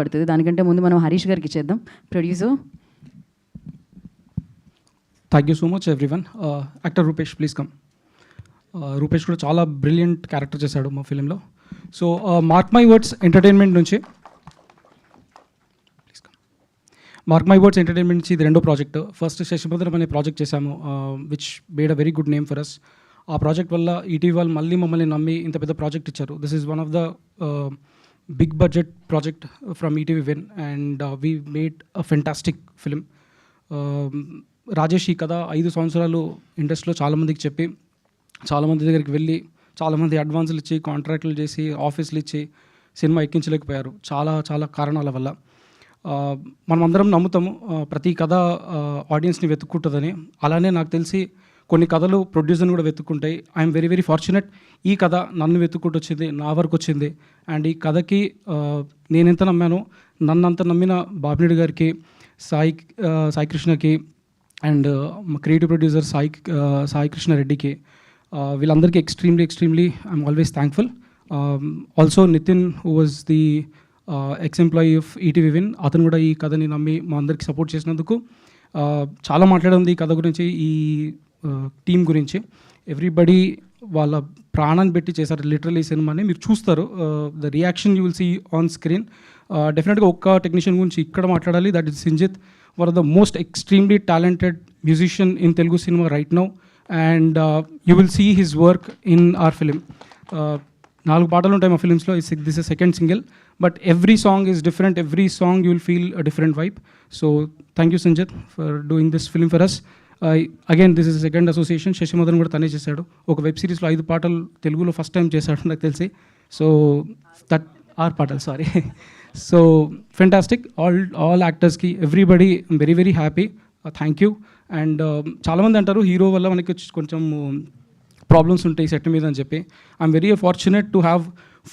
పడుతుంది. దానికంటే ముందు మనం హరీష్ గారికి ఇచ్చేద్దాం. Producer. Thank you so much everyone. Actor Rupesh, please come. Rupesh కూడా చాలా బ్రిలియంట్ క్యారెక్టర్ చేశాడు మా ఫిలింలో. So Mark My Words Entertainment నుంచి ఇది రెండో ప్రాజెక్ట్. ఫస్ట్ శశిభద్రం అనే ప్రాజెక్ట్ చేశాము, which made a very good name for us. ఆ ప్రాజెక్ట్ వల్ల ఈటీవీ వాళ్ళు మళ్ళీ మమ్మల్ని నమ్మి ఇంత పెద్ద ప్రాజెక్ట్ ఇచ్చారు. This is one of the big budget project from ETV Win and we made a fantastic film. Rajesh ఈ కథ 5 సంవత్సరాలు ఇండస్ట్రీలో చాలామందికి చెప్పి, చాలామంది దగ్గరికి వెళ్ళి, చాలామంది అడ్వాన్సులు ఇచ్చి, కాంట్రాక్టులు చేసి, ఆఫీసులు ఇచ్చి సినిమా ఎక్కించలేకపోయారు చాలా చాలా కారణాల వల్ల. మనమందరం నమ్ముతాము ప్రతి కథ ఆడియన్స్ని వెతుక్కుంటుందని. అలానే నాకు తెలిసి కొన్ని కథలు ప్రొడ్యూసర్ని కూడా వెతుక్కుంటాయి. I'm very very fortunate. ఈ కథ నన్ను వెతుక్కుంటూ వచ్చింది, నా వరకు వచ్చింది. అండ్ ఈ కథకి నేనెంత నమ్మానో, నన్నంత నమ్మిన బాబినేడు గారికి, సాయి కృష్ణకి and creative producer Sai Krishna రెడ్డికి, వీళ్ళందరికీ extremely I'm always thankful. Also Nitin, who was the ex employee of ETV Win, అతను కూడా ఈ కథని నమ్మి మా అందరికి సపోర్ట్ చేసినందుకు. చాలా మాట్లాడింది ఈ కథ గురించి, ఈ టీం గురించి. ఎవ్రీబడి వాళ్ళ ప్రాణాన్ని పెట్టి చేశారు లిటరల్లీ. ఈ సినిమాని మీరు చూస్తారు, the reaction you will see on screen. డెఫినెట్గా ఒక్క టెక్నీషియన్ గురించి ఇక్కడ మాట్లాడాలి, that is Sinjith, one of the most extremely talented musician in Telugu cinema right now. And you will see his work in our film. 4 పాటలు ఉంటాయి మా ఫిలిమ్స్లో. This is second single, but every song is different. Every song you will feel a different vibe. So thank you Sanjith for doing this film for us. Again this is second association. శశిమోదన్ కూడా తనే చేశాడు. ఒక web సిరీస్లో 5 పాటలు తెలుగులో first time చేశాడు నాకు తెలిసి. సో దట్ 6 పాటలు, సారీ. So fantastic. ఆల్ యాక్టర్స్కి, everybody very very happy. Thank you. And చాలామంది అంటారు హీరో వల్ల మనకి కొంచెం ప్రాబ్లమ్స్ ఉంటాయి సెట్ మీద అని చెప్పి. I'm very fortunate to have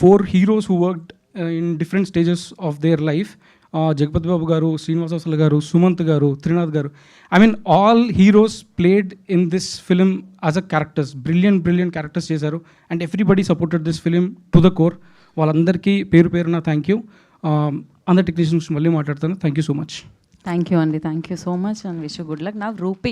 4 heroes who worked in different stages of their life. Jagapathi Babu గారు, శ్రీనివాసరావు గారు, సుమంత్ గారు, త్రినాథ్ గారు. I mean all heroes played in this film as a characters. Brilliant characters చేశారు. And everybody supported this film to the core. వాళ్ళందరికీ పేరు పేరున thank you. అందరి technicians మళ్ళీ మాట్లాడతాను. Thank you so much. Thank you అండి. Thank you so much and wish you good luck. నా రూపేష్